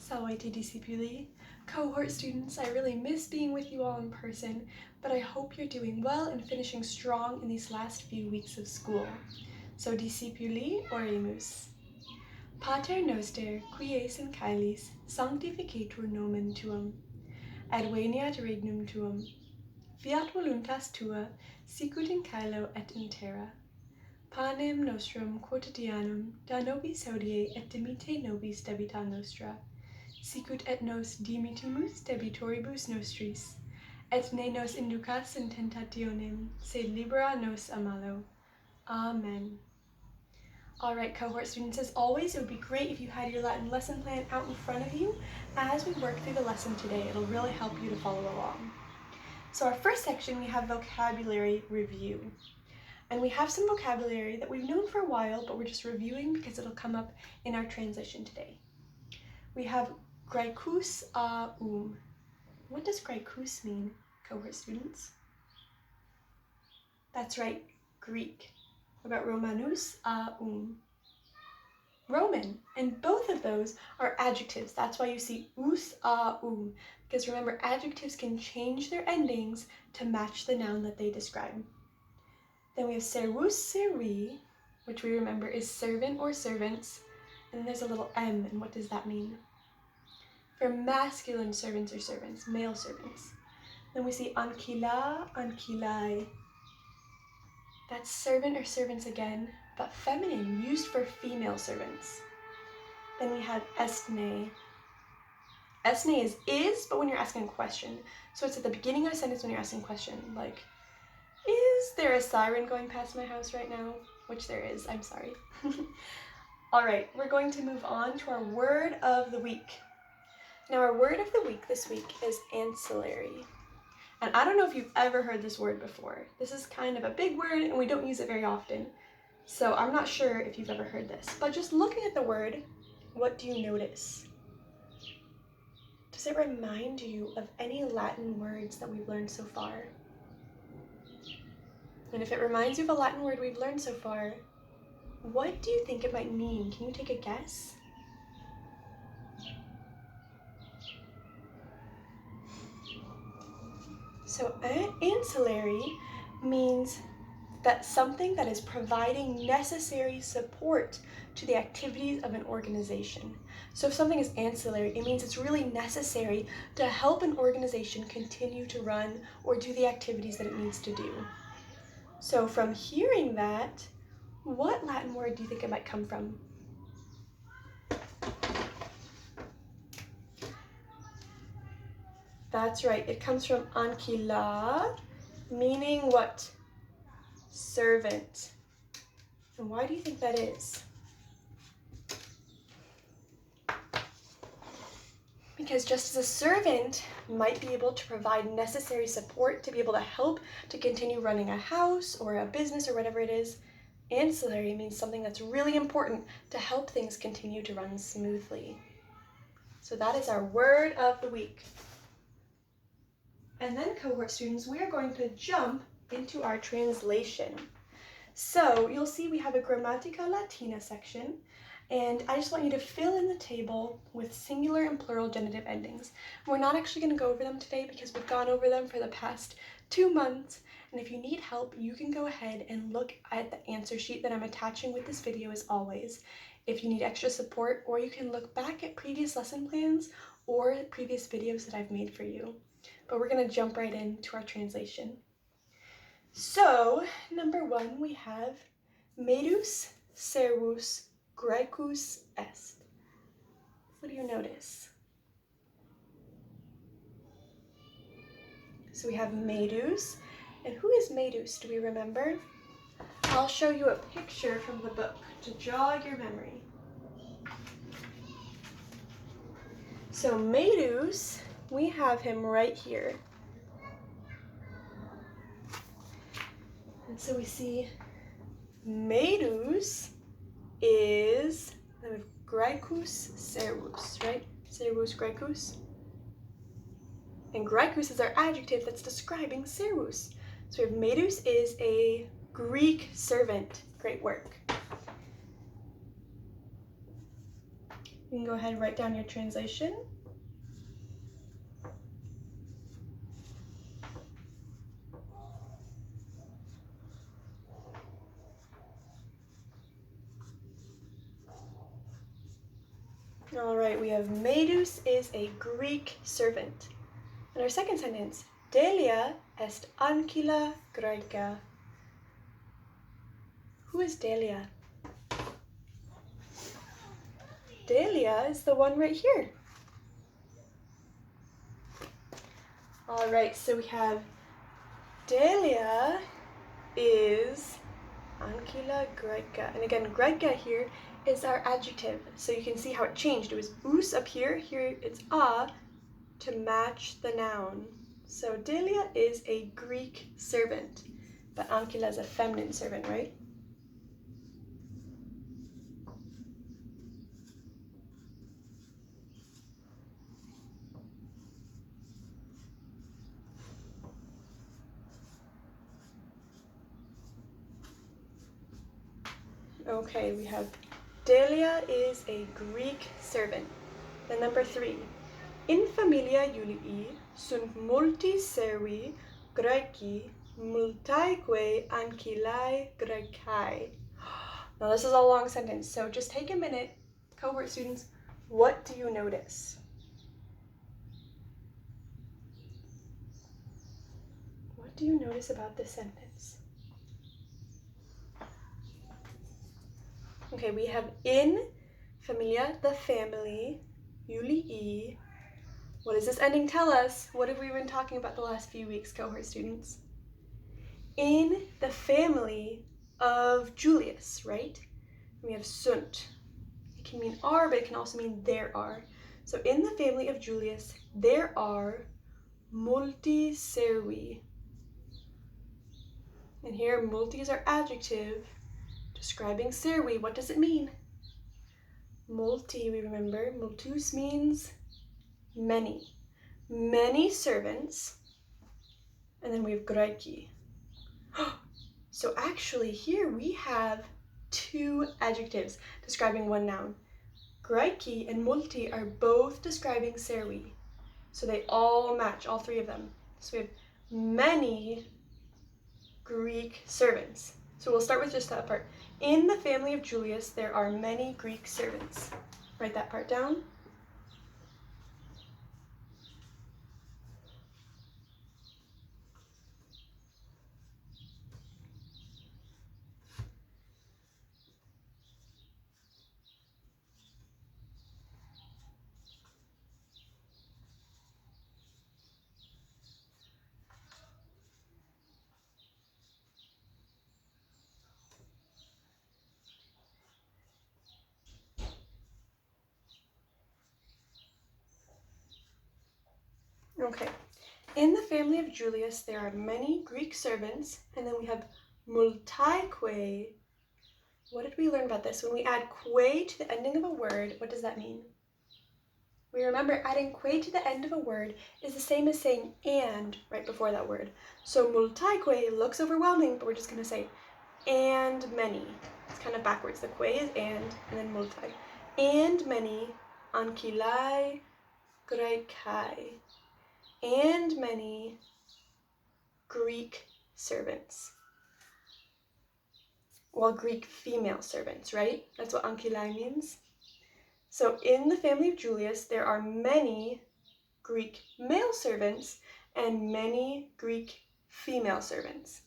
Salve discipuli. Cohort students, I really miss being with you all in person, but I hope you're doing well and finishing strong in these last few weeks of school. So discipuli oremus. Pater noster, qui es in caelis, sanctificetur nomen tuum. Adveniat regnum tuum. Fiat voluntas tua, sicut in caelo et in terra. Panem nostrum quotidianum da nobis hodie et dimite nobis debita nostra, sicut et nos dimitimus debitoribus nostris, et ne nos inducas in tentationem, sed libera nos a malo. Amen. All right, cohort students, as always, it would be great if you had your Latin lesson plan out in front of you as we work through the lesson today. It'll really help you to follow along. So our first section, we have vocabulary review. And we have some vocabulary that we've known for a while, but we're just reviewing because it'll come up in our translation today. We have graecus aum. What does graecus mean, cohort students? That's right, Greek. What about Romanus aum? Roman, and both of those are adjectives. That's why you see us aum, because remember, adjectives can change their endings to match the noun that they describe. Then we have servus, servi, which we remember is servant or servants, and then there's a little m, and what does that mean? For masculine servants or servants, male servants. Then we see ankila, ankilai. That's servant or servants again, but feminine, used for female servants. Then we have esne. Esne is, but when you're asking a question. So it's at the beginning of a sentence when you're asking a question, like, is there a siren going past my house right now? Which there is, I'm sorry. All right, we're going to move on to our word of the week. Now our word of the week this week is ancillary. And I don't know if you've ever heard this word before. This is kind of a big word and we don't use it very often. So I'm not sure if you've ever heard this, but just looking at the word, what do you notice? Does it remind you of any Latin words that we've learned so far? And if it reminds you of a Latin word we've learned so far, what do you think it might mean? Can you take a guess? So ancillary means that something that is providing necessary support to the activities of an organization. So if something is ancillary, it means it's really necessary to help an organization continue to run or do the activities that it needs to do. So from hearing that, what Latin word do you think it might come from? That's right, it comes from ankila, meaning what? Servant. And why do you think that is? Because just as a servant might be able to provide necessary support to be able to help to continue running a house or a business or whatever it is, ancillary means something that's really important to help things continue to run smoothly. So that is our word of the week. And then, cohort students, we are going to jump into our translation. So you'll see we have a Grammatica Latina section, and I just want you to fill in the table with singular and plural genitive endings. We're not actually going to go over them today because we've gone over them for the past 2 months, and if you need help, you can go ahead and look at the answer sheet that I'm attaching with this video as always, if you need extra support, or you can look back at previous lesson plans or previous videos that I've made for you. But we're going to jump right into our translation. So, number 1, we have medus servus graecus est. What do you notice? So we have medus, and who is medus? Do we remember? I'll show you a picture from the book to jog your memory. So medus, we have him right here. And so we see medus is, then we have graecus servus, right? Servus graecus. And graecus is our adjective that's describing servus. So we have medus is a Greek servant. Great work. You can go ahead and write down your translation. All right, we have Medus is a Greek servant. And our second sentence, Delia est ancilla Graeca. Who is Delia? Delia is the one right here. All right, so we have Delia is ancilla Graeca. And again, Graeca here is our adjective. So you can see how it changed. It was us up here, here it's a to match the noun. So Delia is a Greek servant, but ancilla is a feminine servant, right? Okay, we have Delia is a Greek servant. Then number 3. In familia Julii sunt multi servi Graeci multaeque ancillae Graecae. Now this is a long sentence, so just take a minute. Cohort students, what do you notice? What do you notice about this sentence? Okay, we have in familia, the family, Julii. What does this ending tell us? What have we been talking about the last few weeks, cohort students? In the family of Julius, right? We have sunt. It can mean are, but it can also mean there are. So in the family of Julius, there are multi servi. And here, multi is our adjective describing servi. What does it mean? Multi, we remember, multus means many. Many servants. And then we have Graeci. So actually here we have 2 adjectives describing one noun. Graeci and multi are both describing servi. So they all match, all 3 of them. So we have many Greek servants. So we'll start with just that part. In the family of Julius, there are many Greek servants. Write that part down. Okay. Okay. In the family of Julius, there are many Greek servants, and then we have multaeque. What did we learn about this? When we add que to the ending of a word, what does that mean? We remember adding que to the end of a word is the same as saying and right before that word. So multaeque looks overwhelming, but we're just going to say and many. It's kind of backwards. The que is and then multi. And many ancillae Graecae. And many Greek servants. Well, Greek female servants, right? That's what ancillae means. So in the family of Julius, there are many Greek male servants and many Greek female servants.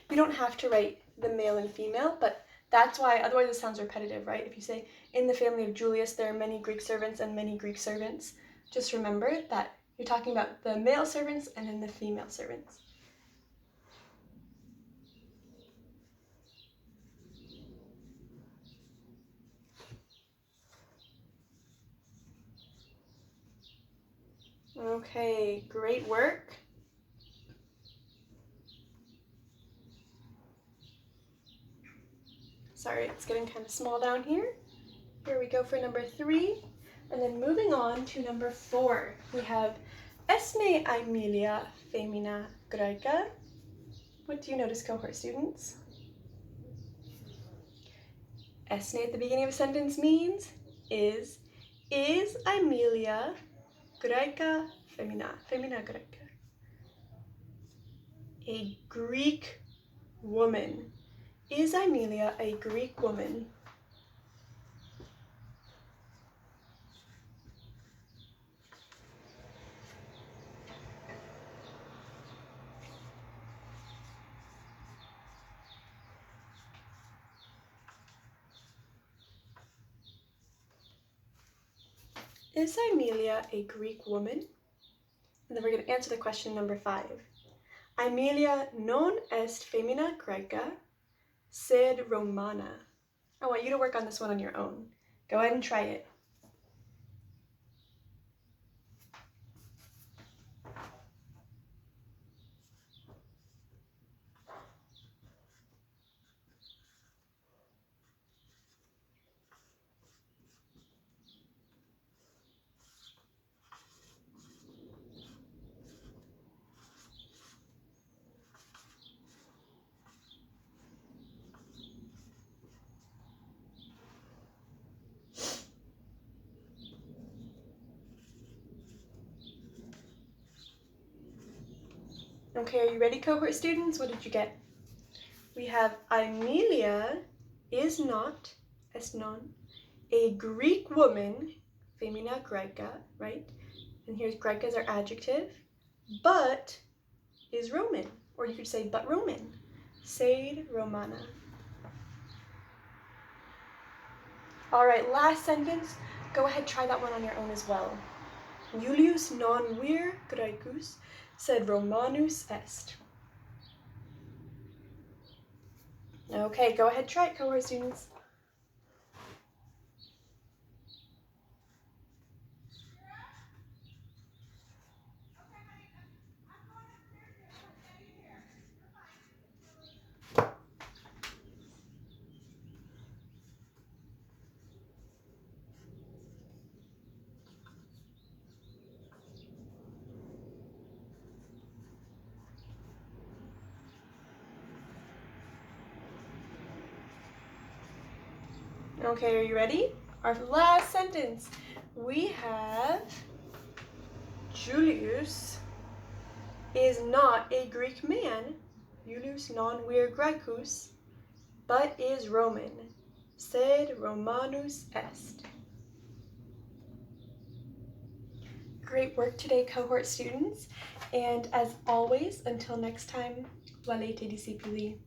You don't have to write the male and female, but that's why, otherwise it sounds repetitive, right? If you say, in the family of Julius, there are many Greek servants and many Greek servants, just remember that you're talking about the male servants and then the female servants. Okay, great work. Sorry, it's getting kind of small down here. Here we go for number 3. And then moving on to number 4, we have Esne Aemilia Femina Graeca. What do you notice, cohort students? Esne at the beginning of a sentence means is Is Aemilia Graeca femina Graeca, a Greek woman? Is Aemilia a Greek woman? Is Aemilia a Greek woman? And then we're going to answer the question number 5. Aemilia non est femina Graeca, sed Romana. I want you to work on this one on your own. Go ahead and try it. Okay, are you ready, cohort students? What did you get? We have Aemilia is not, est non, a Greek woman, femina Graeca, right? And here's Graeca as our adjective, but is Roman, or you could say but Roman, sed Romana. All right, last sentence. Go ahead, try that one on your own as well. Julius non vir Graecus, sed Romanus est. Okay, go ahead, try it, cohort students. Okay, are you ready? Our last sentence. We have Julius is not a Greek man, Julius non vir Graecus, but is Roman, sed Romanus est. Great work today, cohort students, and as always, until next time, valete discipuli.